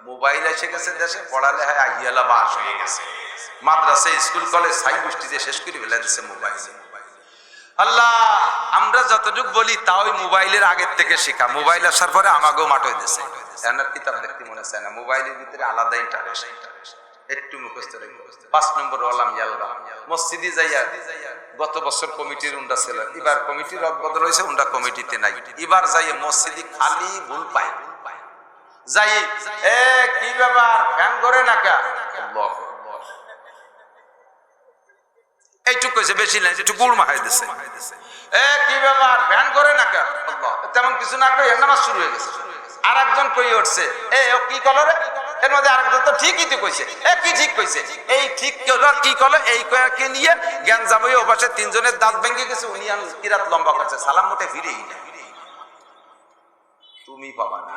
Mobile এসে গেছে দেশে, পড়ালেখায় আহিয়ালা বাস হয়ে গেছে, মাদ্রাসা স্কুল কলেজ সাই গোষ্ঠী দিয়ে শেষ করে ফেলে দিচ্ছে মোবাইল। আল্লাহ আমরা যতটুকু বলি তা ওই মোবাইলের আগের থেকে শেখা, মোবাইল আসার পরে আমাকেও মাঠে দিচ্ছে। এনার কিতাব দেখতে মনে চায় না, মোবাইলের ভিতরে আলাদা ইন্টারেস্ট, একটু মুখস্থ রেখে। 5 নম্বর ওয়ালাম ইয়াল্লাহ, মসজিদে যাইয়া গত বছর কমিটির উন্ডা ছিল, এবার কমিটির বদল হয়েছে, উন্ডা কমিটিতে নাই। এবার যাইয়ে মসজিদে খালি ভুল পায়, যাই এ কি ব্যাপার ফ্যান করে না কা, এইটুক কইছে, বেশি নাই, একটু গুড় মাখাই দিছে। এ কি ব্যাপার ফ্যান করে না কা, তেমন কিছু না কই নামাজ শুরু হয়ে গেছে। আর একজন কই উঠছে, এ ও কি কলরে, এর মধ্যে আরেকজন তো ঠিকই তো কইছে, এ কি ঠিক কইছে, এই ঠিক হলো কি কলো, এই কয়েককে নিয়ে জ্ঞান যাবই ও পাশে তিনজনের দাঁত ভেঙে গেছে, উনি কিরাত লম্বা করছে, সালাম মোটে ফিরেই না। তুমি পাবা না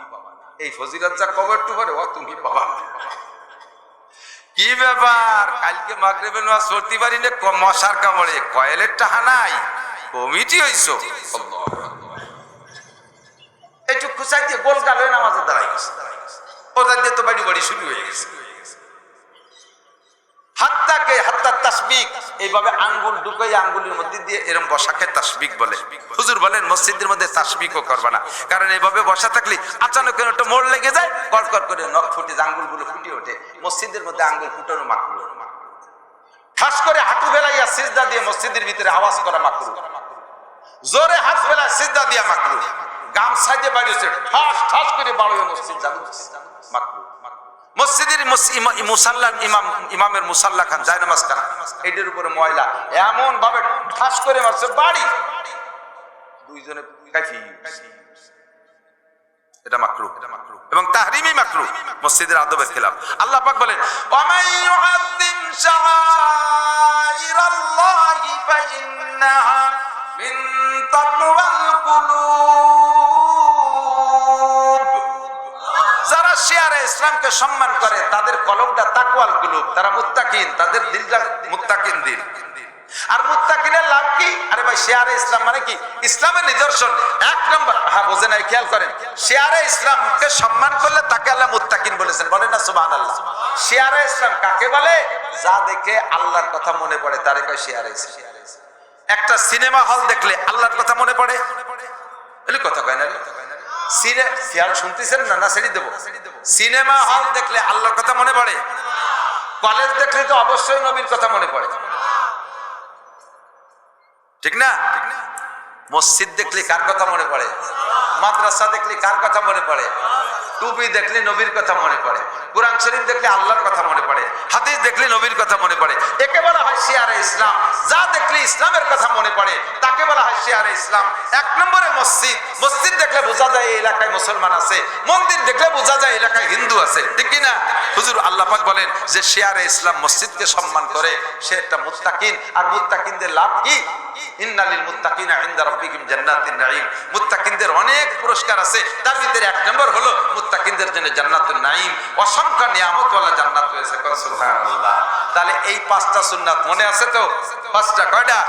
এই ফজিলত যা কবর টু করে, ও তুমি পাবা না। কি ব্যাপার কালকে মাগরিবে নামাজ পড়তে পারি না, মশার কামড়ে কয়েলের টাহা নাই, কমিটি হইছো। একটু খুশাই দিয়ে গোল গাল হয়ে নামাজে দাঁড়াই গেছে, ওদের দিয়ে তো বাড়ি বাড়ি শুরু হয়ে গেছে। হাত্তাকে হাত্তা তাসবিক, এইভাবে আঙ্গুল ঢুকাই আঙ্গুলের মধ্যে দিয়ে এরকম বসাকে তাসবিক বলে। হুজুর বলেন মসজিদের মধ্যে তাসবিকও করবা না, কারণ এইভাবে বসা থাকলে আচানক একটা মোড় লেগে যায়, কড়কড় করে নখ ফুটে আঙ্গুলগুলো ফুটে ওঠে। মসজিদের মধ্যে আঙ্গুল ফুটানো মাকরু, ঠাস করে হাঁটু ফেলাইয়া সিজদা দিয়ে মসজিদের ভিতরে আওয়াজ করা মাকরু, জোরে হাত ফেলা সিজদা দিয়া মাকরু, গামছা দিয়ে বাড়িয়েছে ঠাস ঠাস করে বাড়িয়ে মসজিদ যাবে মাকরু। মসজিদের মুসাল্লা ইমামের মুসাল্লা খান যায় নামাজ খান, এটার উপরে ময়লা এমন ভাবে ঠাস করে মারছে বাড়ি, দুইজনে কাফি, এটা মাকরু এবং তাহরিমি মাকরু, মসজিদের আদবের খেলাফ। আল্লাহ পাক বলেন ওয়ামাই ইউআযযিম শাআইরাল্লাহি ফাইন্নাহা মিন তাকওয়াল কুলুব। যারা শিয়ারে ইসলামকে সম্মান করে তাদের কলবটা তাকওয়াল কুলুব, তারা মুত্তাকিন, তাদের দিলটা মুত্তাকিন দিল। আর মুত্তাকিনের লাভ কি? আরে ভাই শিয়ারে ইসলাম মানে কি? ইসলামের নিদর্শন 1 নম্বর, হ্যাঁ বোঝেন নাই, খেয়াল করেন, শিয়ারে ইসলামকে সম্মান করলে তাকে আল্লাহ মুত্তাকিন বলেছেন, বলেন না সুবহানাল্লাহ। শিয়ারে ইসলাম কাকে বলে? যা দেখে আল্লাহর কথা মনে পড়ে তারে কয় শিয়ারে ইসলাম। একটা সিনেমা হল দেখলে আল্লাহর কথা মনে পড়ে, এলি কথা কয় না, সিরিয়াল শুনতেছেন না, না ছেড়ে দেবো। সিনেমা হল দেখলে আল্লাহর কথা মনে পড়ে, কলেজ দেখলে তো অবশ্যই নবীর কথা মনে পড়ে, ঠিক না? মসজিদ দেখলে কার কথা মনে পড়ে? মাদ্রাসা দেখলে কার কথা মনে পড়ে? টুপি দেখলে নবীর কথা মনে পড়ে, কোরআন শরীফ দেখলে আল্লাহর কথা মনে পড়ে, হাদিস দেখলে নবীর কথা মনে পড়ে। একে বলা হয় শিয়ারে ইসলাম। যা দেখলে ইসলামের কথা মনে পড়ে তাকে বলা হয় শিয়ারে ইসলাম। 1 নম্বরে মসজিদ, মসজিদ দেখলে বোঝা যায় এই এলাকায় মুসলমান আছে, মন্দির দেখলে বোঝা যায় এলাকায় হিন্দু আছে, ঠিক কি না? হুজুর আল্লাহ পাক বলেন যে শিয়ারে ইসলাম মসজিদকে সম্মান করে সে একটা মুত্তাকিন। আর মুত্তাকিনদের লাভ কি? ইন্নালিল মুত্তাকিনা ইনদা রাব্বিহিম জান্নাতুন নাঈম। মুত্তাকিনদের অনেক পুরস্কার আছে, তার ভিতরে 1 নম্বর হলো মুত্তাকিনদের জন্য জান্নাতুন নাঈম, অসংখ্য নিয়ামতওয়ালা জান্নাত রয়েছে, সুবহানাল্লাহ। তাহলে এই 5টা সুন্নাত মনে আছে তো? 5টা কয়টা?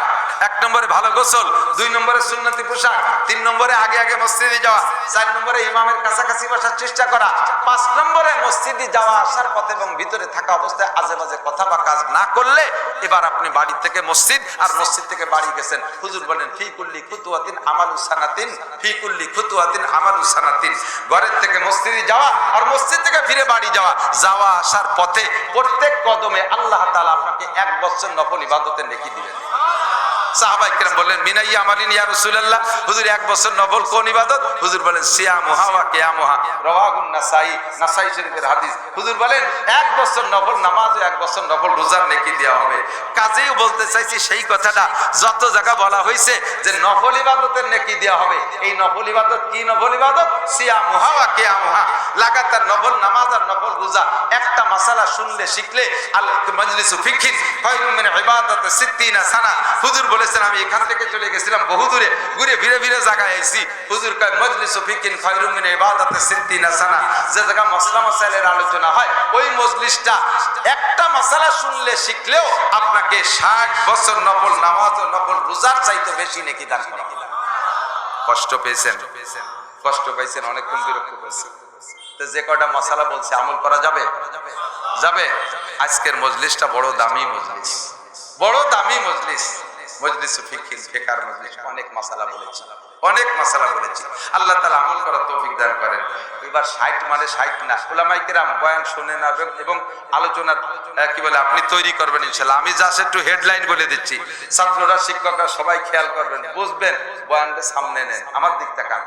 1 নম্বরে ভালো গোসল, 2 নম্বরে সুন্নতি পোশাক, 3 নম্বরে আগে আগে মসজিদে যাওয়া, 4 নম্বরে ইমামের কাছাকাছি বসার চেষ্টা করা, 5 নম্বরে মসজিদে যাওয়া আসার পথে এবং ভিতরে থাকা অবস্থায় আজে বাজে কথা বা কাজ না করলে। এবার আপনি বাড়ি থেকে মসজিদ আর মসজিদ থেকে বাড়ি গেছেন, হুজুর বলেন ফি কুল্লি খুতুওয়াতিন আমালু সানাতিন, ফি কুল্লি খুতুওয়াতিন আমালু সানাতিন। ঘরের থেকে মসজিদে যাওয়া আর মসজিদ থেকে ফিরে বাড়ি যাওয়া, যাওয়া আসার পথে প্রত্যেক কদমে আল্লাহ তাআলা আপনাকে 1 বছর নফল ইবাদতের নেকি দিবেন। সাহাবায়ে কেরাম বললেন মিনাইয়া আমালিন ইয়া রাসূলুল্লাহ, হুজুর 1 বছর নফল কোন ইবাদত? হুজুর বলেন সিয়ামুহা ওয়া কিয়ামুহা, রাওয়াহুন নাসাই, নাসাই শরীফের হাদিস। হুজুর বলেন 1 বছর নফল নামাজ ও 1 বছর নফল রোজার নেকি দেওয়া হবে। কাজেই বলতে চাইছি সেই কথাটা যত জায়গা বলা হয়েছে যে নফল ইবাদতের নেকি দেওয়া হবে। এই নফল ইবাদত কি নফল ইবাদত? সিয়ামুহা ওয়া কিয়ামুহা, লাগাতার নফল নামাজ আর নফল রোজা। একটা মাসালা শুনলে শিখলে আল মাজলিসু ফিকহিন খায়রুম মিন ইবাদাতি 60 সানা। হুজুর বলেছেন আমি এখান থেকে চলে গেছিলাম বহু দূরে, ঘুরে ফিরে ফিরে জায়গায় আইছি, হুজুর কয় মজলিসু ফিকহিন খায়রুম মিন ইবাদাতি 60 সানা। যে জায়গা মাসলা মাসাইলের আলোচনা হয় ওই মজলিসটা একটা মাসালা শুনলে শিখলেও আপনাকে 60 বছর নফল নামাজ ও নফল রোজার চাইতে বেশি নেকি দান করা হবে। কষ্ট পেয়েছেন? কষ্ট পাইছেন? অনেকক্ষণ বিরক্ত করেছেন? তো যে কয়টা মশালা বলছে আমল করা যাবে? যাবে। আজকের মজলিসটা বড় দামি মজলিস, বড় দামি মজলিস, মজলিস ফিকিহ ফিকার মজলিস। অনেক মশালা বলেছি, অনেক মশালা বলেছি। আল্লাহ তাআলা আমল করার তৌফিক দান করেন। এবার 60 মানে 60 না, উলামায়ে কেরাম বয়ান শুনেন এবং আলোচনা কি বলে আপনি তৈরি করবেন ইনশাআল্লাহ। আমি জাস্ট একটু হেডলাইন বলে দিচ্ছি, ছাত্ররা শিক্ষকরা সবাই খেয়াল করবেন, বুঝবেন, বয়ানটা সামনে নেন, আমার দিক তাকান।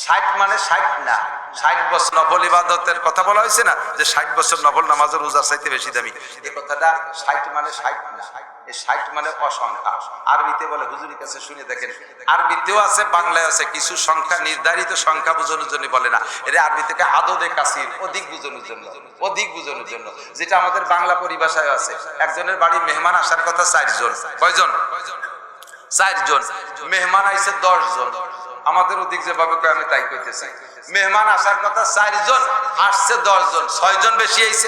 60 মানে 60 না, 60 বছর নফল ইবাদতের কথা বলা হয়েছে না, যে 60 বছর নফল নামাজের রোজার চাইতে বেশি দামি, এই কথাটা 60 মানে 60 না, এই 60 মানে অসংখ্যা। আরবিতে বলে, হুজুরের কাছে শুনে দেখেন, আরবিতেও আছে বাংলায় আছে, কিছু সংখ্যা নির্ধারিত সংখ্যা বোঝানোর জন্য বলে না, এটা আরবি থেকে আদদে কাসির, অধিক বোঝানোর জন্য, অধিক বোঝানোর জন্য, যেটা আমাদের বাংলা পরিভাষায় আছে। একজনের বাড়ি মেহমান আসার কথা 4 জন, কয়জন? 4 জন। মেহমান আইছে 10 জন, আমাদের ওদিক যেভাবে কয় আমি তাই কইতেছি। মেহমান আসার কথা 4 জন, আসছে 10 জন, 6 জন বেশি আইছে।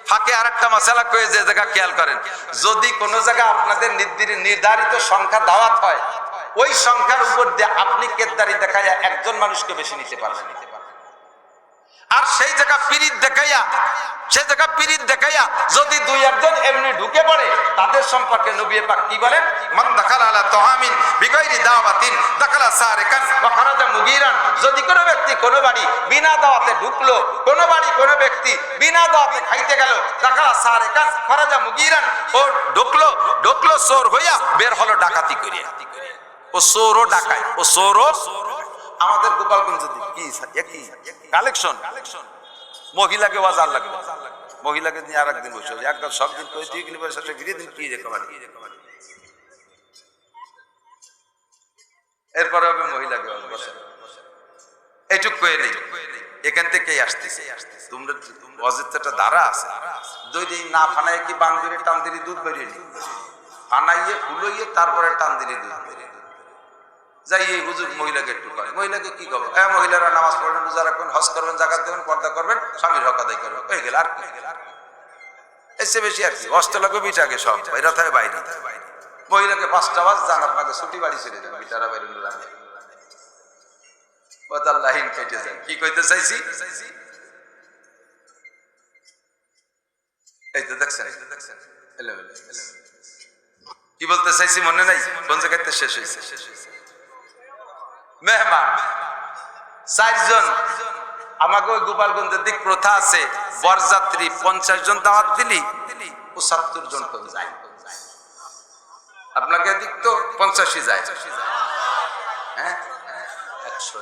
ফাঁকে আরেকটা মাসালা কয়ে যে জায়গা খেয়াল করেন, যদি কোনো জায়গা আপনাদের নির্ধারিত সংখ্যা দাওয়াত হয়, ওই সংখ্যার উপর দিয়ে আপনি কেদারি দেখাইয়া একজন মানুষকে বেশি নিতে পারবেন। আর সেই জায়গা পিরিত দেখাইয়া, সেই জায়গা পিরিত দেখাইয়া যদি 2-1 এমনি ঢুকে পড়ে, তাদের সম্পর্কে নবী পাক কি বলেন? মান দাখালা আলা তাআমিন বিগাইরি দাওয়াতিন দাখালা সারিকান ওয়া খারাজা মুগীরান। যদি কোনো ব্যক্তি কোনো বাড়ি বিনা দাওয়াতে ঢুকলো, কোনো বাড়ি কোনো ব্যক্তি বিনা দাওয়াতে খাইতে গেল, দাখালা সারিকান খারাজা মুগীরান, ও ঢুকলো চোর হইয়া, বের হলো ডাকাতি করিয়া। ও চোরও ডাকায়, ও চোরও। আমাদের গোপালগঞ্জ কি একই কালেকশন, মহিলাকে বাজার লাগবে, মহিলাকে নিয়ে আর একদিন বসে একদম সব দিন করে দিয়ে গেলে বসে ফিরে দিন কি রেখে এরপরে হবে মহিলাকে বসে। এইটুক কয়ে নেই, এখান থেকেই আসতেছে। তোমরা অজিতটা ধারা আছে, দই না ফানাই কি বান্ধবী টান দিলি দুধ বেরিয়ে নি, ফানাইয়ে ফুলইয়ে তারপরে টান দিলি দুধ বেরিয়ে যাই। এই হুজুর মহিলাকে একটু করে, মহিলাকে কি করবো? মহিলারা নামাজ পড়বেন, রোজা রাখবেন, হজ করবেন, জাকাত দেবেন, পর্দা করবেন, স্বামীর হক আদায় করবেন, হয়ে গেল। আর কি এসে বেশি আর কি? অস্ত লাগবে বিটাকে সব বাইরে থাকে, বাইরে মহিলাকে 5টা বাজ যান, আপনাকে ছুটি বাড়ি ছেড়ে দেন, বিটারা বাইরে লাইন কেটে যান। কি কইতে চাইছি? এই তো দেখছেন কি বলতে চাইছি মনে নাই? কোন জায়গাতে শেষ হয়েছে? মেহমান 4 জন। আমাকে ওই গোপালগঞ্জের দিক প্রথা আছে, বরযাত্রী 50 জন দাওয়াত দিলি 75 জন তো যায়। আপনাকে দিক তো 85 যায়, হ্যাঁ 100।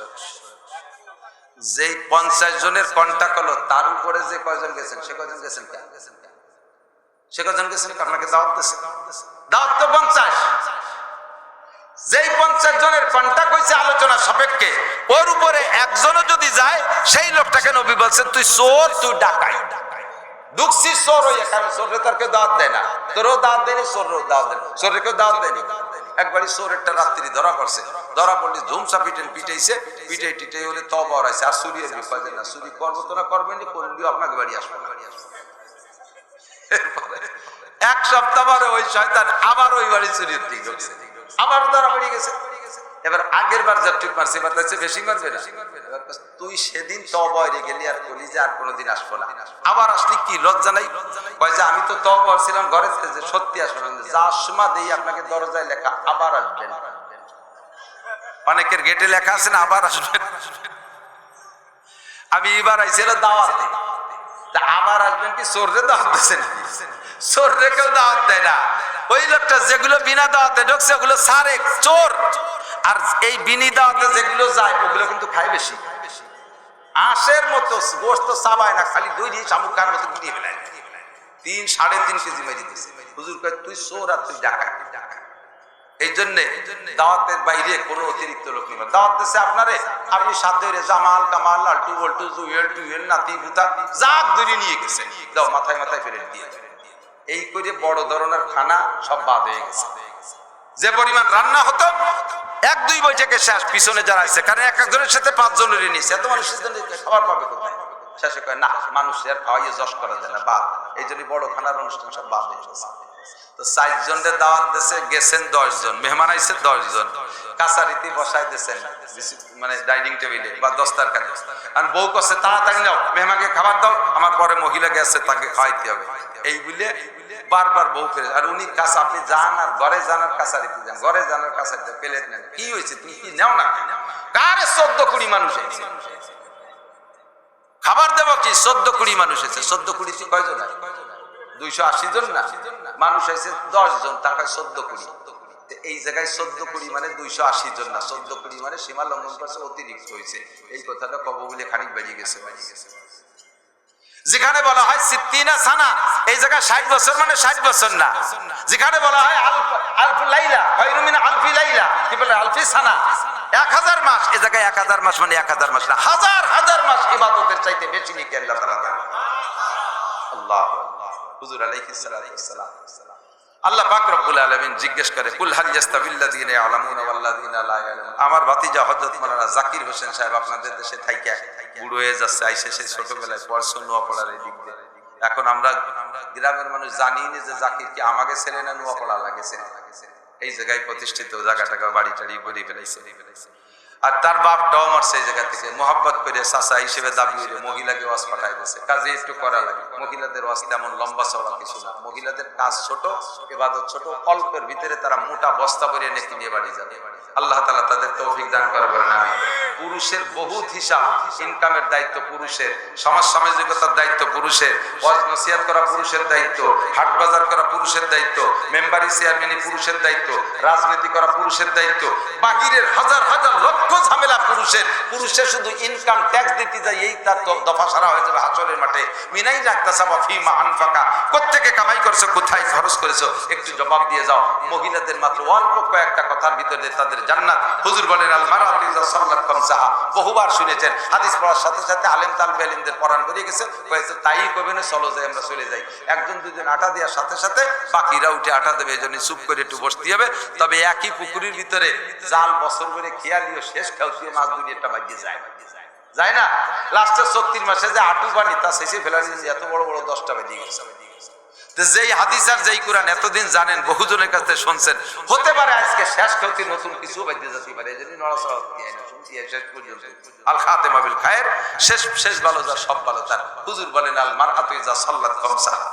যেই 50 জনের কন্টাক্ট হলো, তার উপরে যে কয়জন গেছেন, সে কয়জন গেছেন? সে কয়জন গেছেন? আপনাকে দাওয়াত দিয়েছে, দাওয়াত তো 50। যেই 50 জনের কন্টাক্ট হয়েছে আলোচনা সাপেক্ষে, ওর উপরে একজনও যদি যায়, সেই লোকটাকে নবী বলছেন তুই চোর, তুই ডাকাই। ঢুকছিস চোর হইয়া, কারণ চোরে তার কেউ দাওয়াত দেয় না, তোরও দাওয়াত দেয়নি, চোরেরও দাওয়াত দেয়, চোরের কেউ দাওয়াত দেয়নি। একবারই চোর একটা রাত্রি ধরা পড়ছে, ধরা পড়লে ধুমসা পিটাইছে, পিটাই হলে তওবা হইছে। আর চুরি বিপদে না, চুরি করবো তোরা করবেন, করলেও আপনাকে বাড়ি আসবো না। এরপরে 1 সপ্তাহ পরে ওই শয়তান আবার ওই বাড়ি চুরি ঢুকছে, আবার ধরা পড়ে গেছে। এবার আগের বার যা ঠিক মারছে, এবার তাইছে বেশি মারবে না। তুই সেদিন তওবা হয়ে গেলি, আর বলি যে আর কোনোদিন আসবো না। আবার আসলি কি লজ্জা নাই? কয় যে আমি তো তওবা করছিলাম ঘরে, যে সত্যি আসবেন, যার সময় দেই আপনাকে দরজায় লেখা আবার আসবেন, অনেকের গেটে লেখা আছে না আবার আসবেন। আমি এবার আইছিল দাওয়াত, আবার আসবেন কি? চোররে দাওয়াত দিচ্ছে নাকি? চোররে কেউ দাওয়াত দেয় না। ওই লোকটা যেগুলো বিনা দাওয়াতে ঢুকছে, ওগুলো সারে চোর। আর এই বিনি দাওয়াতে যেগুলো যায়, ওগুলো কিন্তু খায় বেশি। আঁশের মতো গোস্ত চাবায় না, খালি দই দিয়ে শামুকার মতো গিয়ে ফেলায়। 3-3.5 কেজি মেরে দিচ্ছে। হুজুর কয় তুই চোর আর তুই ডাকাত। এই জন্যে দাওয়াতের বাইরে কোনো অতিরিক্ত লোক নেই। দাওয়াত দিচ্ছে আপনারে, আপনি সাথে জামাল কামাল লালটু বল্টু জুয়েল টুয়েল নাতি ভুতা যাক দূরে নিয়ে গেছে, দাও মাথায় মাথায় ফেলে দিয়ে। এই করে বড় ধরনের খানা সব বাদ হয়ে গেছে। যে পরিমাণ রান্না হতো 1-2 বৈঠকে শেষ, পিছনে যারা আছে, কারণ এক একজনের সাথে 5 জনের নিয়েছে, এত মানুষের জন্য খাবার পাবে কোথায়? শেষে কয় না, মানুষের খাওয়াইয়ে যশ করা যায় না, বাদ। এই জন্য বড় খানার অনুষ্ঠান সব বাদ হয়ে গেছে। তো 4 জনের দাওয়াত দিয়েছে, গেছেন 10 জন, মেহমান আইছে 10 জন, কাছারিতে বসাই দিয়েছেন মানে ডাইনিং টেবিলে বা দস্তারখানে। আর বউ কাছে তাড়াতাড়ি নাও, মেহমানকে খাবার দাও, আমার পরে মহিলা গেছে তাকে খাওয়াইতে হবে, এই বলে বারবার বউ করে। আর উনি কাছে আপনি যান আর ঘরে যান আর কাছারিতে যান, ঘরে যান আর কাছারিতে প্লেট নেন, কি হয়েছে তুমি কি নাও না, কারে 14-20 মানুষ এসেছে, খাবার দেবো কি 14-20 মানুষ এসেছে। 14-20 কয়জন? 280 জন না, মানুষ এসেছে 10 জন, টাকা 14-20। এই জায়গায় 14-20 মানে 280 জন না, 14-20 মানে সীমা লঙ্ঘন করছে, অতিরিক্ত হয়েছে। এই কথাটা কব বলে খানিক বেরিয়ে গেছে। যেখানে বলা হয় 60 সানা, এই জায়গায় 60 বছর মানে 60 বছর না। যেখানে বলা হয় আলফু লাইলা খায়রুম মিন আলফি লাইলা, কি বলে আলফি সানা, 1000 মাস, এই জায়গায় 1000 মাস মানে 1000 মাস না, হাজার হাজার মাস ইবাদতের চাইতে বেশি নাকি আল্লাহ তাআলা দেন। আল্লাহ হুজুর আলাইহিস সালাতু ওয়াস সালাম, আল্লাহ পাক রব্বুল আলামিন জিজ্ঞেস করে, কুল হাল ইয়াস্তাবিল্লাযিনা ইয়ালামুনা ওয়াল্লাযিনা লা ইয়ালামুন। আমার ভাতিজা হযরত মাওলানা জাকির হোসেন সাহেব আপনাদের দেশে থাইকা বুড়ো হয়ে যাচ্ছে, আইসে সেই ছোটবেলায় পড়ছো নোয়াপাড়ার এই দিক দিয়ে। এখন আমরা গ্রামের মানুষ জানি না যে জাকির কি আমাকে ছেলে না নোয়াপাড়া লাগেছে, এই জায়গায় প্রতিষ্ঠিত, জায়গাটাকে বাড়ি টাড়ি করে ফেলাইছে। আর তার বাপটাও আমার সেই জায়গা থেকে মোহাব্বত করে চাচা হিসেবে দাবি করে মহিলাকে ওয়াজ পাঠাই দিয়েছে, কাজে একটু করা লাগে। মহিলাদের ওয়াজ তেমন লম্বা চওড়া কিছু না, মহিলাদের কাজ ছোট, ইবাদত ছোট, অল্পের ভিতরে তারা মোটা বস্তা ভরিয়ে নেকি নিয়ে বাড়ি যাবে। আল্লাহ তাআলা তাদের তৌফিক দান করবেন না। পুরুষের বহুত হিসাব, ইনকামের দায়িত্ব পুরুষের, সমাজ সামাজিকতার দায়িত্ব পুরুষের, ওয়াজ নসিহত করা পুরুষের দায়িত্ব, হাট বাজার করা পুরুষের দায়িত্ব, মেম্বারি চেয়ারম্যানি পুরুষের দায়িত্ব, রাজনীতি করা পুরুষের দায়িত্ব, বাহিরের হাজার হাজার লক্ষ ঝামেলা পুরুষের। পুরুষের শুধু ইনকাম ট্যাক্স দিতে যায়, এই তার দফা সারা হয়ে যাবে হাসরের মাঠে। মিনাই রাখতাসাবা ফিমা আনফাকা, কোত্থেকে কামাই করছো, কোথায় খরচ করেছো, একটু জবাব দিয়ে যাও। মহিলাদের মাত্র অল্প কয়েকটা কথার ভিতরে তাদের জান্নাত। হুজুর বলেন আল মারাতু ইযা সাল্লাত খামসাহা, বহুবার শুনেছেন। হাদিস পড়ার সাথে সাথে আলেম তালবে ইলমদের পরাণ বেরিয়ে গেছে, কয়েছে তাই কবে না চলো যাই আমরা চলে যাই। একজন দুজন আটা দেওয়ার সাথে সাথে বাকিরা উঠে আটা দেবে, এই জন্য চুপ করে একটু বসতে হবে। তবে একই পুকুরের ভিতরে জাল বছর করে খেয়ালিও শেষ খেলছিয়ে মাছ দুনিয়াটা বাজিয়ে যায় না। লাস্টের 36 মাসে যে আটু পানি তা শেষে ফেলা এত বড় বড় 10টা বেরিয়ে গেছে। যেই হাদিস আর যেই কুরআন এতদিন জানেন, বহুজনের কাছে শুনছেন, হতে পারে আজকে শেষ খেলতে নতুন কিছু বাজে যেতে পারে, এই জন্য নড়াচড়া শুনছি শেষ পর্যন্ত। আল খাতেমা বিল খায়ের, শেষ ভালো যার সব ভালো তার। হুজুর বলেন আল মারআতু ইযা সাল্লাত খামসাহা,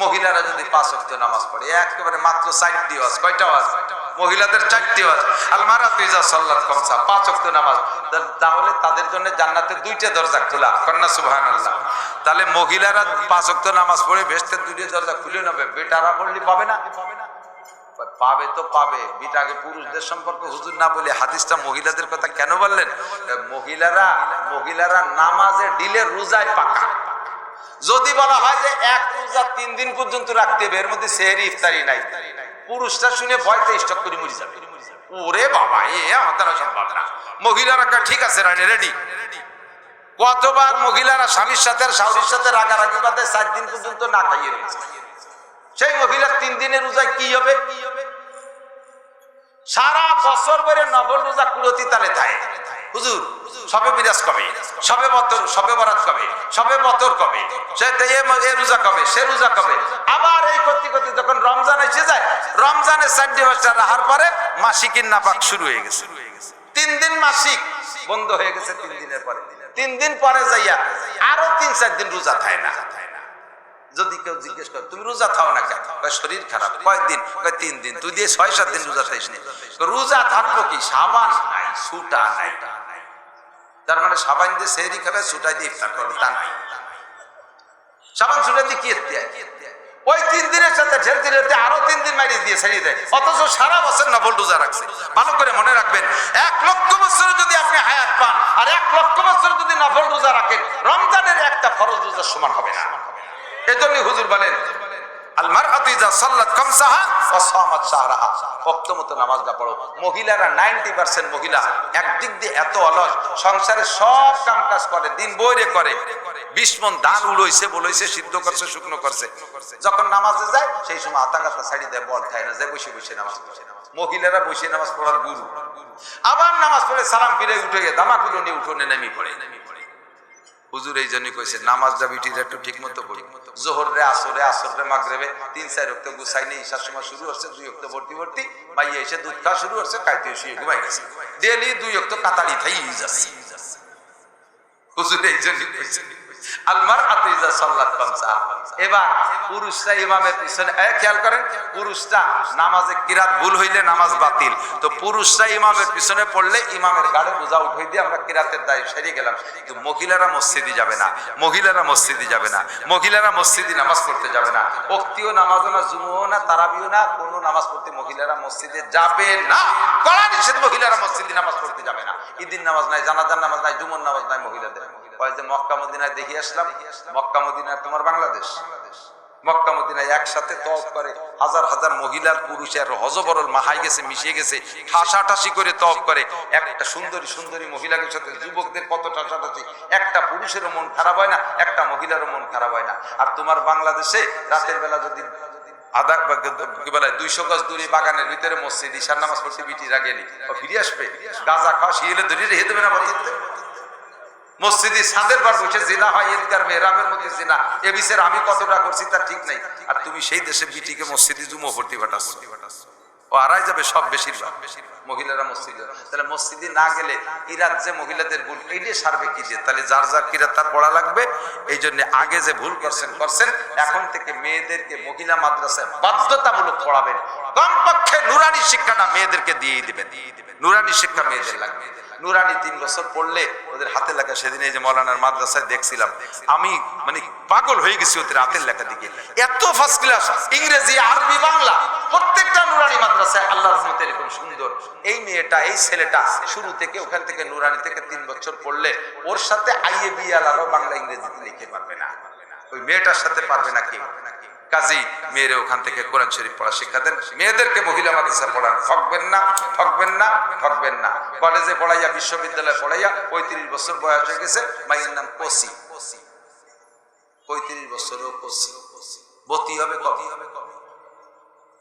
মহিলারা যদি 5 ওয়াক্ত নামাজ পড়ে, একেবারে মাত্র 4টি ওয়াজ, কয়টা ওয়াজ? মহিলাদের 4টি ওয়াজ। আল মারআতু ইযা সাল্লাত খামসাহা, 5 ওয়াক্ত নামাজ, তাহলে তাদের জন্য জান্নাতের 2টা দরজা খোলা, কন্না সুবহানাল্লাহ। তাহলে মহিলারা 5 ওয়াক্ত নামাজ পড়ে বেহেশতের 2টা দরজা খুলে নেবে, বেটারা পড়লে পাবে না? পাবে তো পাবে। বিটাকে পুরুষদের সম্পর্কে হুজুর না বলে হাদিসটা মহিলাদের কথা কেন বললেন? মহিলারা নামাজে ডিলে রোজায় পাকা। যদি বলা হয় যে এক রোজা 3 দিন পর্যন্ত রাখতে হবে, এর মধ্যে সেহরি ইফতারি নাই, পুরুষটা শুনে ভয়তে স্টক করে মরে যাবে। ওরে বাবা, আমাদের সম্ভব না। মহিলারা ঠিক আছে, রেডি। কতবার মহিলারা স্বামীর সাথে আর শাশুড়ির সাথে রাগারাগি বাদে 4 দিন পর্যন্ত না খাইয়ে রয়েছে। সেই মহিলা 3 দিনের রোজায় কি হবে? সারা বছর ধরে নফল রোজা কুরতি তালে থাকে। হুজুর সবে মিরাজ কবে, সবে বরাত কবে, সবে বতর কবে, সে রোজা কবে, সে রোজা কবে। আবার এই করতে করতে যখন রমজান এসে যায়, রমজানের 4 মাসটা রাহার পরে মাসিকের নাপাক শুরু হয়ে গেছে। 3 দিন মাসিক বন্ধ হয়ে গেছে। 3 দিনের পরে, 3 দিন পরে যাইয়া আরো 3-4 দিন রোজা থাকে না। যদি কেউ জিজ্ঞেস করে তুমি রোজা খাও না কেন, শরীর খারাপ। কয়েকদিন? 3 দিন। তুই দিয়ে 6-7 দিন রোজা খাইস নি। রোজা থাকবো কি? সাবান নাই, সুটা নাই। তার মানে সাবান দিয়ে সেহরি খাবে, সুটাই দিয়ে ইফতার করবে, তা নাই। সাবান সুটা দিয়ে কি ওই 3 দিনের সাথে ঢেলতে ঢেলতে আরো 3 দিন মারিয়ে দিয়ে ছেড়ে দেয়, অথচ সারা বছর নফল রোজা রাখছে। ভালো করে মনে রাখবেন, 1 লক্ষ বছর যদি আপনি হায়াত পান আর 1 লক্ষ বছর যদি নফল রোজা রাখেন, রমজানের একটা ফরজ রোজার সমান হবে না। এজন্য হুজুর বলেন আল মারআতু ইযা সাল্লাত খামসাহা ওয়া সামাত শাহরাহা, ওয়াক্ত মতো নামাজটা পড়ো। মহিলারা 90% মহিলা একদিক দিয়ে এত অলস, সংসারে সব কাম কাজ করে, দিন বইরে করে, 20 মণ ধান উড়াইছে, বলইছে, সিদ্ধ করছে, শুকনো করছে। যখন নামাজে যায় সেই সময় আতাগাতা ছাড়ি দেয়, বল খায় না, যে বসে বসে নামাজ পড়ে। মহিলারা বসে নামাজ পড়ার গুরু। আবার নামাজ পড়ে সালাম ফিরে উঠে দামাকুলো নিয়ে উঠোনে নেমে পড়ে। হুজুর এই জন্যই কইছে নামাজটা বিটির একটু ঠিক মতো পড়ি, জোহরে আসরে আসরে মাগরিবে 3-4 ওয়াক্ত গুছাই নেই, ঈশার সময় শুরু হচ্ছে 2 ওয়াক্ত ভর্তি মাইয়া এসে দুধ খাওয়া শুরু হচ্ছে, খাইতে শুয়ে ঘুমাই গেছে, ডেলি 2 ওয়াক্ত কাতারি থাই যাচ্ছে। হুজুর এই জন্যই কইছে আলমারআতু ইযা সাল্লাত খামসা। এবার পুরুষরা ইমামের পিছনে খেয়াল করেন, পুরুষরা নামাজে কিরাত ভুল হইলে নামাজ বাতিল, তো পুরুষরা ইমামের পিছনে পড়লে ইমামের গাড়ে বোঝা উঠাই দিয়ে আমরা কিরাতের দায় সেরে গেলাম। কিন্তু মহিলারা মসজিদে যাবে না, মহিলারা মসজিদে যাবে না, মহিলারা মসজিদে নামাজ পড়তে যাবে না, ওক্তিও নামাজও না, জুমুও না, তারাবিও না, কোনো নামাজ পড়তে মহিলারা মসজিদে যাবে না। কড়া নিষেধ, মহিলারা মসজিদে নামাজ পড়তে যাবে না। ঈদের নামাজ নাই, জানাজার নামাজ নাই, জুমার নামাজ নাই মহিলাদের। যে মক্কা মদিনায় দেখে আসলাম, মক্কা মদিনায় তোমার বাংলাদেশ, মক্কা মদিনায় একসাথে তওয়াফ করে হাজার হাজার মহিলার পুরুষের হজবরল মাহাই গেছে, মিশিয়ে গেছে, ঠাসাঠাসি করে তওয়াফ করে। একটা সুন্দরী সুন্দরী মহিলাদের সাথে যুবকদের কত ঠাসাঠাসি, একটা পুরুষেরও মন খারাপ হয় না, একটা মহিলারও মন খারাপ হয় না। আর তোমার বাংলাদেশে রাতের বেলা যদি আধা কি বলে 200 গজ দূরে বাগানের ভিতরে মসজিদ ঈশার নামাজ পড়তে বিটিরা গেলি ফিরে আসবে, গাঁজা খাওয়া শিয়েলে ধরে রেখে দেবে না মসজিদে ছাদের পর বসে জিনা হয়, ঈদগার মেহরাবের মধ্যে জিনা, এ বিচার আমি কতটা করছি তার ঠিক নাই। আর তুমি সেই দেশে বিটিকে মসজিদে জুমো ভর্তি পাঠাচ্ছ, ও আড়াই যাবে সব বেশিরভাগ মহিলারা মসজিদে। তাহলে মসজিদে না গেলে কিরাত যে মহিলাদের ভুল এইটা সারবে কি দিয়ে? তাহলে যার যার কিরাত তার পড়া লাগবে। এই জন্য আগে যে ভুল করছেন, এখন থেকে মেয়েদেরকে মহিলা মাদ্রাসায় বাধ্যতামূলক পড়াবেন, কমপক্ষে নুরানি শিক্ষাটা মেয়েদেরকে দিয়েই দিবেন। নুরানি শিক্ষা মেয়েদের লাগবে। নুরানি 3 বছর পড়লে ওদের হাতের লেখা, সেদিন এই যে মৌলানার মাদ্রাসায় দেখছিলাম, আমি মানে পাগল হয়ে গেছি ওদের হাতের লেখা দিকে, এত ফার্স্ট ক্লাস, ইংরেজি আরবি বাংলা প্রত্যেকটা নুরানি মাদ্রাসায় আল্লাহর রহমতে এরকম সুন্দর। এই মেয়েটা, এই ছেলেটা শুরু থেকে ওখান থেকে নুরানি থেকে 3 বছর পড়লে ওর সাথে IABL আরো বাংলা ইংরেজিতে লিখে পারবে না, ওই মেয়েটার সাথে পারবে না কেউ। কাজী মেয়েরা ওখান থেকে কোরআন শরীফ পড়া শিক্ষা দেন, মেয়েদেরকে মহিলা মাদ্রাসা পড়ান। ঠকবেন না, ঠকবেন না, ঠকবেন না। কলেজে পড়াইয়া, বিশ্ববিদ্যালয়ে পড়াইয়া 35 বছর বয়স হয়ে গেছে, মায়ের নাম কোসি, 35 বছরও কোসি, বতি হবে কবে?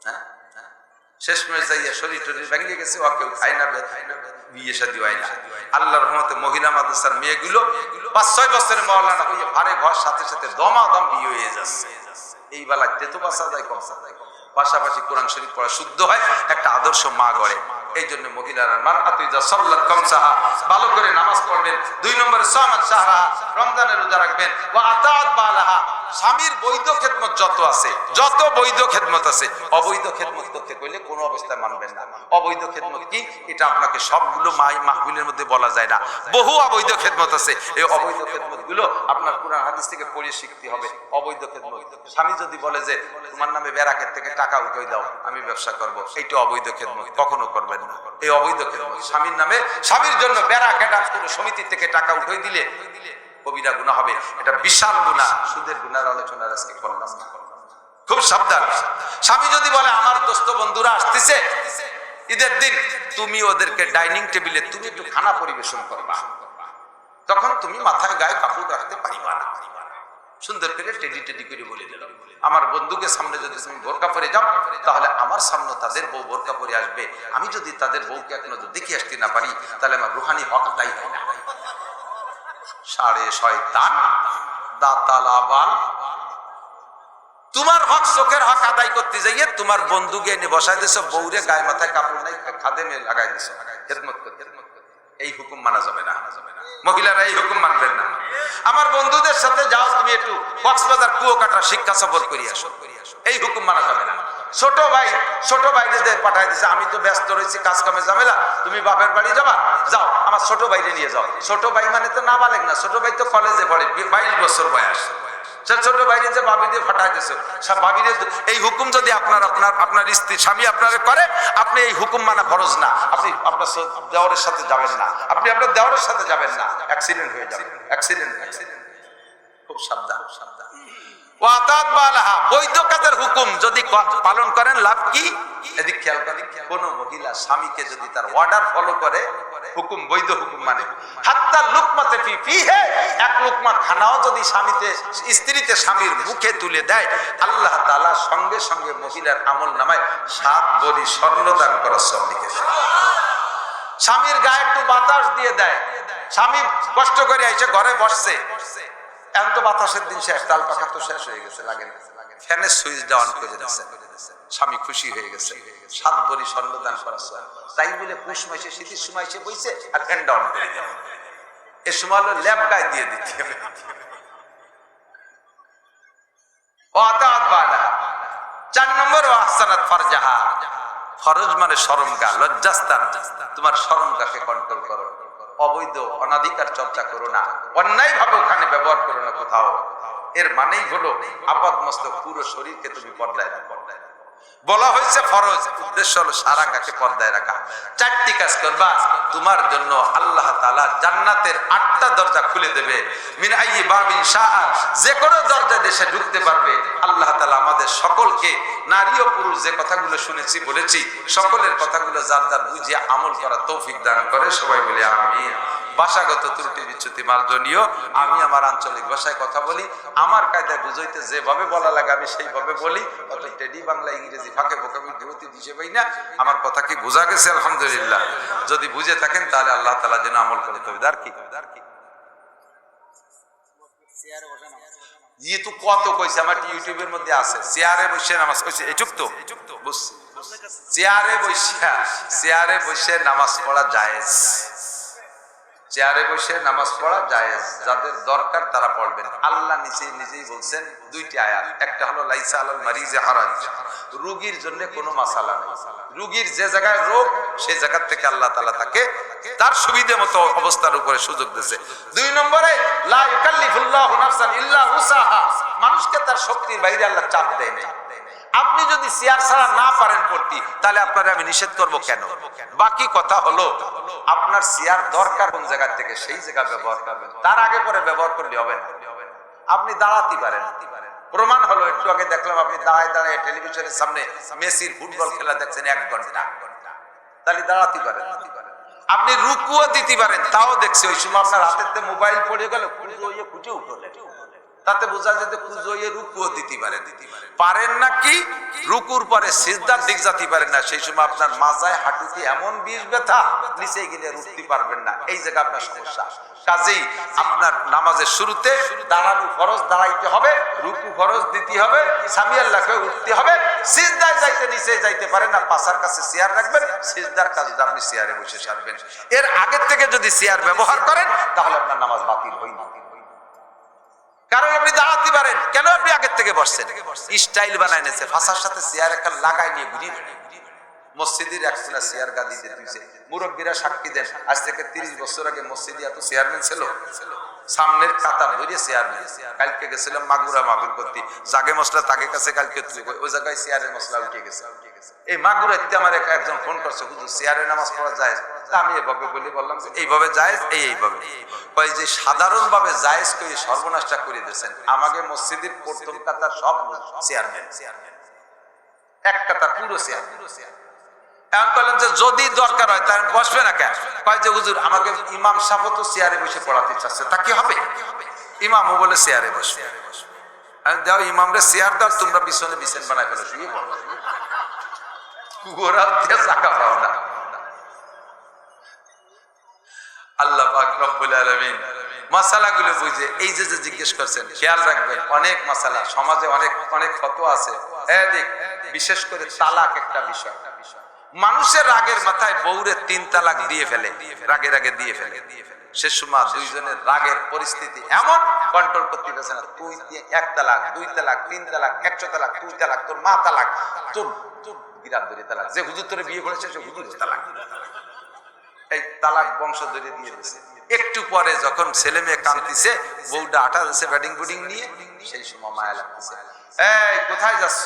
হ্যাঁ, শেষ মেয়ে যাইয়া শরীর টরীর ভেঙে গেছে, ও কেউ খায় না, বিয়ে শাদী হয় না। আল্লাহর রহমতে মহিলা মাদ্রাসার মেয়েগুলো 5-6 বছরের মাওলানা হইয়া ভারে ঘর সাথে সাথে দমাদম বিয়ে হয়ে যাচ্ছে। এই বেলাতে তো বাঁচা যায়, কম পাশাপাশি কোরআন শরীফ পড়া শুদ্ধ হয়, একটা আদর্শ মা গড়ে। এই জন্য মহিলারা মারআতু ইযা সাল্লাত খামসাহা, ভালো করে নামাজ পড়বেন। 2 নম্বরে সামাত শাহরাহা, রমজানের রোজা রাখবেন। ওয়া আতাআত বালাহা, স্বামীর বৈধ খেদমত যত আছে, যত বৈধ খেদমত আছে, অবৈধ খেদমত করতে কইলে কোনো অবস্থায় মানবেন না। অবৈধ খেদমত কি, এটা আপনাকে সবগুলো মাহফিলের মধ্যে বলা যায় না, বহু অবৈধ খেদমত আছে। এই অবৈধ খেদমত গুলো আপনার কুরআন হাদিস থেকে পড়ে শিখতে হবে। অবৈধ খেদমত, স্বামী যদি বলে যে তোমার নামে ব্যারাকের থেকে টাকা উঠাই দাও, আমি ব্যবসা করব, এইটা অবৈধ খেদমত, কখনো করবেন না। এই অবৈধ খেদমত, স্বামীর নামে, স্বামীর জন্য ব্যারাকের কোনো সমিতি থেকে টাকা উঠাই দিলে কবিরা গুনাহ হবে, এটা বিশাল গুনাহ। সুদের গুনার আলোচনা আজকে করলাম, খুব সাবধান। স্বামী যদি বলে আমার দোস্ত বন্ধুরা আসতেছে ঈদের দিন, তুমি ওদেরকে ডাইনিং টেবিলে তুমি একটু খানা পরিবেশন করবা, তখন তুমি মাথায় গায়ে কাপড় রাখতে পারিবা না। সুন্দর করে টেডি করে বলে দিল, আমার বন্ধুকে সামনে যদি তুমি বোরকা পরে যাও, তাহলে আমার সামনে তাদের বউ বোরকা পরে আসবে। আমি যদি তাদের বউকে এক নজর দেখে আসতে না পারি, তাহলে আমার রুহানি হক আদায় হয় না। সাড়ে শয়তান দাতাল আবাল, তোমার হক, চোখের হক আদায় করতে যাইয়ে তোমার বন্ধুকে এনে বসাই দিছো, বউরে গায়ে মাথায় কাপড় নাই খাদেমে লাগাই দিছো খেদমত করতে। এই হুকুম মানা যাবে না, মহিলারা এই হুকুম মানবেন না। আমার বন্ধুদের সাথে যাও, তুমি একটু কক্সবাজার কুয়াকাটা শিক্ষা সফর করিয়ে আসো, এই হুকুম মানা যাবে না। ছোট ভাইদের পাঠাই দিছে, আমি তো ব্যস্ত রয়েছি কাজ কামে ঝামেলা, তুমি বাপের বাড়ি যাবা, যাও আমার ছোট ভাইরে নিয়ে যাও। ছোট ভাই মানে তো না বালেক না, ছোট ভাই তো কলেজে পড়ে, 22 বছর বয়স। সে ছোট ভাইরে যে ভাবি দিয়ে ফাটাই দিছে, ভাবিরে এই হুকুম যদি আপনার স্ত্রী স্বামী আপনারে করে, আপনি এই হুকুম মানা ফরজ না। আপনি আপনার দেওরের সাথে যাবেন না, আপনি আপনার দেওরের সাথে যাবেন না, অ্যাক্সিডেন্ট হয়ে যাবে, অ্যাক্সিডেন্ট। খুব সাবধান, সাবধান। ওয়াতাত বালাহা, বৈধ কাজের হুকুম যদি পালন করেন লাভ কি? এদিক খেয়াল করেন, কোন মহিলা স্বামীকে যদি তার অর্ডার ফলো করে, হুকুম বৈধ হুকুম মানে, হাত্তা লুকমাতে ফি ফিহে, এক লুকমা খানাও যদি স্ত্রীতে স্বামীর মুখে তুলে দেয়, আল্লাহ তাআলা সঙ্গে সঙ্গে মহিলার আমল নামায় 7 ভরি স্বর্ণ দান করার সব লিখেছে। স্বামীর গায়ে একটু বাতাস দিয়ে দেয়, স্বামী কষ্ট করে এসে ঘরে বসছে, এখন তো বাতাসের দিন শেষ, তাল পাখা তো শেষ হয়ে গেছে, লাগে না। ফ্যানের সুইচটা অন করে দিচ্ছেন, স্বামী খুশি হয়ে গেছে, 7 ভরি স্বর্ণ দান করা, তাই বলে পুষ মাসে শীতের সময় এসে বইছে আর ফ্যানটা অন করে দেয়। এ সময় হলো ল্যাব গায়ে দিয়ে দিতে হবে। ও আতাত বালা 4 নম্বর ও আহসানাত ফারজাহা, ফরজ মানে শরমগা, লজ্জাস্থান, তোমার শরমগাকে কন্ট্রোল করো, অবৈধ অনাধিকার চর্চা করো না, অন্যায় ভাবে ওখানে ব্যবহার করো না কোথাও। এর মানেই হলো আপাদ মস্তক পুরো শরীরকে তুমি পর্দায় রাখো। বলা হয়েছে ফরজ, উদ্দেশ্য হলো সারা গাকে পর্দায় রাখা। 4টি কাজ করবা, তোমার জন্য আল্লাহ তাআলা জান্নাতের 8টা দরজা খুলে দেবে। মিন আইয়ি বাবিন শাআ, যে কোনো দরজা দেশে ঢুকতে পারবে। আল্লাহ তাআলা আমাদের সকলকে, নারী ও পুরুষ যে কথাগুলো শুনেছি বলেছি, সকলের কথাগুলো যার যার বুঝিয়ে আমল করার তৌফিক দান করে। সবাই বলি আমিন। ভাষাগত ত্রুটি বিচ্যুতি মার্জনীয়। আমি আমার আঞ্চলিক ভাষায় কথা বলি, আমার কায়দায় বুঝাইতে যেভাবে বলা লাগে আমি সেইভাবে বলি। অত টেডি বাংলা ইংরেজি ফাঁকে ফোঁকে বিভূতি দিছে পাই না। আমার কথা কি বোঝা গেছে? আলহামদুলিল্লাহ। যদি বুঝে থাকেন তাহলে আল্লাহ তাআলা যেন আমল করতে হবে। আর কি তো কত কইছে, আমার ইউটিউবের মধ্যে আছে, চেয়ারে বসে নামাজ কইছে, এইটুক তো বুঝছি। চেয়ারে বসে নামাজ পড়া জায়েজ, চেয়ারে বসে নামাজ পড়া জায়েজ, যাদের দরকার তারা পড়বেন। আল্লাহ নিজেই বলছেন 2টি আয়াত, একটা হলো লাইসা আলাল মারিজে হারাজ, রোগীর জন্য কোনো মাসালা নেই। রোগীর যে জায়গায় রোগ সেই জায়গা থেকে আল্লাহ তাআলা তাকে তার সুবিধা মতো অবস্থার উপরে সুযোগ দিয়েছে। 2 নম্বরে লা ইউকাল্লিফুল্লাহু নাফসান ইল্লা উসাহা, মানুষকে তার শক্তির বাইরে আল্লাহ চাপ দেয় না। আপনি যদি চেয়ার ছাড়া না পারেন পড়তে, তাহলে আপনারে আমি নিষেধ করব কেন? বাকি কথা হলো আপনার চেয়ার দরকার কোন জায়গা থেকে সেই জায়গা ব্যবহার করবেন, তার আগে পরে ব্যবহার করলে হবে না। আপনি দাঁড়াতে পারেন, প্রমাণ হলো একটু আগে দেখলাম আপনি দাঁড়ায় দাঁড়ায় টেলিভিশনের সামনে মেসির ফুটবল খেলা দেখছেন 1 ঘন্টা, তাহলে দাঁড়াতে পারেন। আপনি রুকুও দিতে পারেন, তাও দেখছি ওই সময় আপনার হাতেতে মোবাইল পড়ে গেল, ফুটে উঠলো, তাতে বোঝা যায় যে কুজয়ে রুকুও দিতে পারেন না। কি রুকুর পরে সিজদার দিক যেতে পারেন না, সেই সময় আপনার মাজায় হাঁটুতে এমন বিষ ব্যথা, নিচে গেলে উঠতে পারবেন না, এই জায়গা আপনার সমস্যা। কাজেই আপনার নামাজের শুরুতে দাঁড়ানো ফরজ, দাঁড়াইতে হবে, রুকু ফরজ দিতে হবে, সামি আল্লাহকে উঠতে হবে, সিজদায় যাইতে নিচে যাইতে পারেন না, পাশার কাছে চেয়ার রাখবেন, সিজদার কাজটা আপনি চেয়ারে বসে সারবেন। এর আগের থেকে যদি চেয়ার ব্যবহার করেন তাহলে আপনার নামাজ বাতিল হয় না, কারণ আপনি দাঁড়াতে পারেন। কেন আপনি আগের থেকে বসছেন? স্টাইল বানায় নিয়েছে, ফাঁসার সাথে চেয়ার একটা লাগাই নিয়ে ঘুরিয়ে মসজিদের একটা চেয়ার গাদি দিয়ে দিয়েছে। মুরব্বীরা সাক্ষী দেন, আজ থেকে 30 বছর আগে মসজিদে এত চেয়ারম্যান ছিল, সামনের কাতার ধরে চেয়ারম্যান। কালকে গেছিলাম মাগুরা মাগুর করতে, জাগে মশলা তাকে কাছে কালকে ওই জায়গায় চেয়ারের মশলা উঠে গেছে। এই মাগুরাতে আমার একজন ফোন করছে, হুজুর চেয়ারে নামাজ পড়া যায়? আমি এভাবে বলি, বললাম যে এইভাবে জায়েজ, এইভাবে কয় যে সাধারণ ভাবে জায়েজ করে সর্বনাশটা করে দিয়েছেন। আমাকে মসজিদের প্রথম কাতার সব চেয়ারম্যান, এক কাতার পুরো চেয়ার। এখন বললাম যে যদি দরকার হয় তার বসবে না কেন? কয় যে হুজুর আমাকে ইমাম সাহেব তো চেয়ারে বসে পড়াতে চাচ্ছে, তা কি হবে? ইমামও বলে চেয়ারে বসবে। দাও ইমামরে চেয়ার দাও, তোমরা পিছনে বিছান বানায় ফেলো, শুয়ে পড়ো, গোড়া জায়গা পাও না। আল্লাহ পাক রব্বুল আলামিন মাসালাগুলো বুঝে এই যে জিজ্ঞেস করছেন, খেয়াল রাখবেন। অনেক মাসালা সমাজে অনেক ফতোয়া আছে, বিশেষ করে তালাক একটা বিষয়। মানুষের রাগের মাথায় বউরে 3 তালাক দিয়ে ফেলে, রাগে দিয়ে ফেলে। সে সময় দুইজনের রাগের পরিস্থিতি এমন কন্ট্রোল করতে পারছে না, তুই 1 তালাক, 2 তালাক, 3 তালাক, 100 তালাক, 2 তালাক, তোর মা তালাক, তোর বিরাট ধরে তালাক, যে হুজুর তোরে বিয়ে করেছে সে হুজুর তালাক। এই তালাক বংশ ধরে দিয়ে দিয়েছে। একটু পরে যখন ছেলে মেয়ে কাঁদতেছে, বউটা আটা দিচ্ছে ব্যাটিং বুটিং নিয়ে, সেই সময় মায়া লাগতেছে, এই কোথায় যাচ্ছ?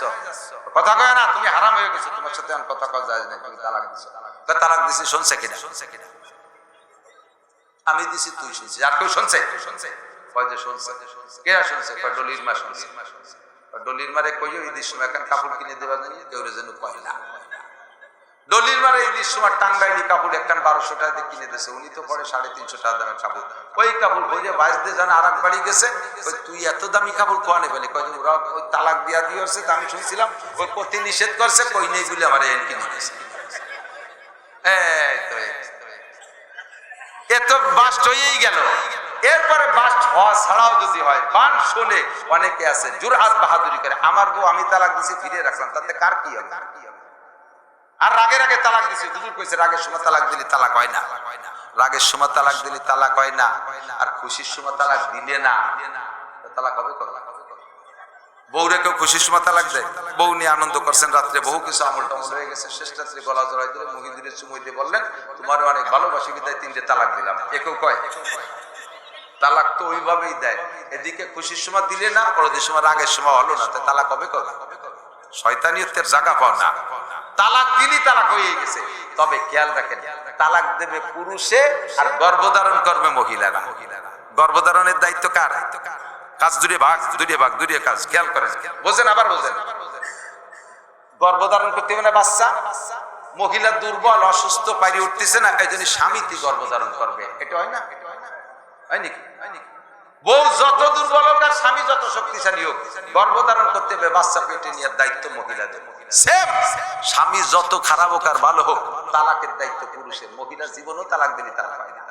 কথা কয় না, তুমি হারাম হয়ে গেছো, তোমার সাথে আমি কথা কওয়া যায় না, তুমি তালাক দিছো। তালাক দিছি, শুনছে কিনা? আমি দিছি, তুই শুনছিস, আর কেউ শুনছে? কয় যে শুনছে। কে শুনছে? কয় ডলির মা শুনছে। ডলির মারে কইও ঈদের সময় এখন কাপড় কিনে দেওয়া জানি, কেউ যেন কয় না। ডলির মারে ঈদের সময় টাঙ্গাইলি কাপড় একখান 1200 টাকা দিয়ে কিনে দিয়েছে, উনি তো পরে 350 টাকা দামের কাপড়। ওই কাপড় ভরে বাইজতে জান আর এক বাড়ি গেছে, তুই এত দামি কাপড় কোয়ানে ফেলে? কয় ওরা ওই তালাক দিয়া দিয়েছে, আমি শুনছিলাম ওই পতি নিষেধ করছে, কই নেই বলে আমার এন কিনে দিয়েছে। এ তো বাস্ট হয়েই গেল। এরপরে বাস্ট হওয়া ছাড়াও যদি হয়, বান শোনে, অনেকে আছে জুরআত বাহাদুরি করে, আমার বউ আমি তালাক দিছি ফিরে রাখলাম, তাতে কার কি হবে? আর রাগের আগে তালাক দিছি, হুজুর কইছে রাগের সময় তালাক দিলে তালাক হয় না, রাগের সময় তালাক দিলে তালাক হয় না, আর খুশির সময় তালাক দিলে না তালাক হবে কবে? বউরে কেউ খুশির সময় তালাক দেয়? বউ নিয়ে আনন্দ করছেন, রাত্রে বহু কিছু আমল টামল হয়ে গেছে, শেষ রাত্রে গলা জড়াই দিলে মহিদিনের চুমুই দিয়ে বললেন তোমার অনেক ভালোবাসি বিদায় 3টে তালাক দিলাম, একেও কয়? তালাক তো ওইভাবেই দেয়, এদিকে খুশির সময় দিলে না, পরদিন সময় রাগের সময় হলো না, তাই তালাক হবে কবে? শয়তানিয়তের জায়গা পাও না, তালাক দিলি তালাক হয়ে গেছে। তবে খেয়াল রাখেন, তালাক দেবে পুরুষে আর গর্ভধারণ করবে মহিলারা। গর্ভধারণের দায়িত্ব কার? কাজ দুটো ভাগ, দুটো কাজ, খেয়াল করেন, বোঝেন, আবার বোঝেন। গর্ভধারণ করতে হবে না বাচ্চা, মহিলা দুর্বল অসুস্থ পারি উঠতেছে না, এই জন্য স্বামীতে গর্ভধারণ করবে, এটা হয় না? হয় নাকি? বউ যত দুর্বল হোক আর স্বামী যত শক্তিশালী হোক, গর্ভধারণ করতে হবে, বাচ্চা পেটে নেওয়ার দায়িত্ব মহিলাদের। সেম, স্বামী যত খারাপ হোক আর ভালো হোক, তালাকের দায়িত্ব পুরুষের। মহিলার জীবনও তালাক দিলে তালাক হয় না।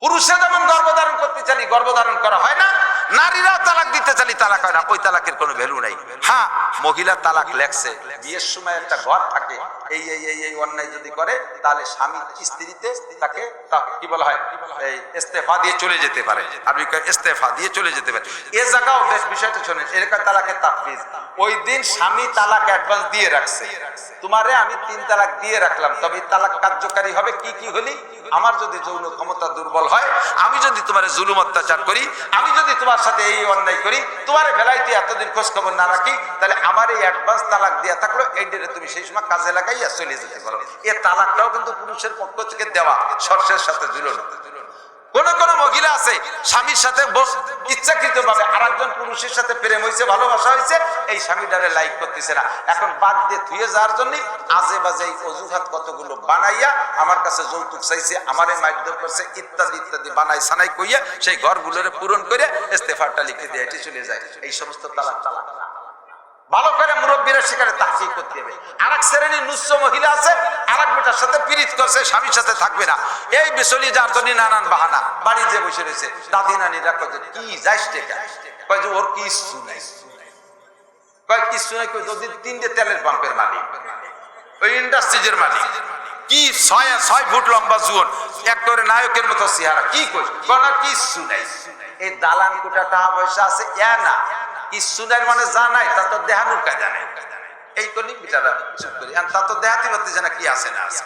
পুরুষে যেমন গর্ভধারণ করতে চালি গর্ভধারণ করা হয় না, নারীরাও তালাক দিতে চালি তালাক হয় না, ওই তালাকের কোনো ভ্যালু নাই। হ্যাঁ, মহিলা তালাক লেখছে, বিয়ের সময় একটা ঘর থাকে, এই অন্যায় যদি করে তাহলে স্বামী স্ত্রীতে তাকে কি বলা হয়, এই ইস্তেফা দিয়ে চলে যেতে পারে, আরবি ইস্তেফা দিয়ে চলে যেতে পারে। এ জায়গাও বেশ বিষয়টা শোনেন, এলাকার তালাকের তাফবিজ। ওই দিন স্বামী তালাক অ্যাডভান্স দিয়ে রাখছে, তোমারে আমি 3 তালাক দিয়ে রাখলাম, তবে তালাক কার্যকারী হবে কি হলি, আমার যদি যৌন ক্ষমতা দুর্বল হয়, আমি যদি তোমার জুলুম অত্যাচার করি, আমি যদি তোমার সাথে এই অন্যায় করি, তোমার বেলায় এতদিন খোঁজ খবর না রাখি, তাহলে আমার এই অ্যাডভান্স তালাক দেওয়া থাকলো, এই ডেটে তুমি সেই সময় কাজে লাগাইয়া চলে যেতে পারো। এ তালাকটাও কিন্তু পুরুষের পক্ষ থেকে দেওয়া, শর্তের সাথে ঝুলন। কোন কোন মহিলা আছে স্বামীর সাথে ইচ্ছাকৃত ভাবে আরেকজন পুরুষের সাথে প্রেম হয়েছে, ভালোবাসা হয়েছে, এই স্বামীটারে লাইক করতেছে না, এখন বাদ দিয়ে ধুয়ে যাওয়ার জন্য আজে বাজে এই অজুহাত কতগুলো বানাইয়া আমার কাছে যৌতুক চাইছে, আমারে মারধর করছে, ইত্যাদি ইত্যাদি বানাই সানাই কইয়া সেই ঘরগুলোরে পূরণ করে ইস্তেফারটা লিখে দিয়ে হেঁটে চলে যায়। এই সমস্ত তালাক ভালো করে মুরব্বীরা সেখানে তাহকিক করতে হবে। আরেক শ্রেণীর নুচ্ছ মহিলা আছে, আরেক বেটার সাথে পীড়িত করছে, স্বামীর সাথে থাকবে না, এই বিচলি যার জন্য নানান বাহানা, বাড়ি যে বসে রয়েছে, দাদি নানিরা কয় যে কি যাইস টেকা, কয় যে ওর কিছু নাই, কয় কিছু নাই, কই যদি 3টে তেলের পাম্পের মালিক, ওই ইন্ডাস্ট্রিজের মালিক, কি 6 ফুট লম্বা জুয়ন, একেবারে নায়কের মতো চেহারা, কি কইস, কয় না কিছু নাই। এই দালান কোটা টাকা পয়সা আছে, না ইসুনের মানে জানাই, তা তো দেহানুর কায়দা নাই, এই করি বিচারা চুপ করি, তা তো দেহাতি হতে জানা কি আছে না আছে।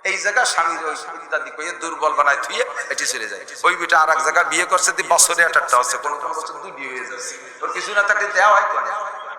এই জায়গা স্বামীর ওই ইত্যাদি কইয়ে দুর্বল বানায় থুয়ে এটি চলে যায়। ওই বেটা আর এক জায়গা বিয়ে করছে, বছরে 1টা হচ্ছে, কোন বছর 2 বিয়ে হয়ে যাচ্ছে, ওর কিছু না থাকলে দেওয়া হয়।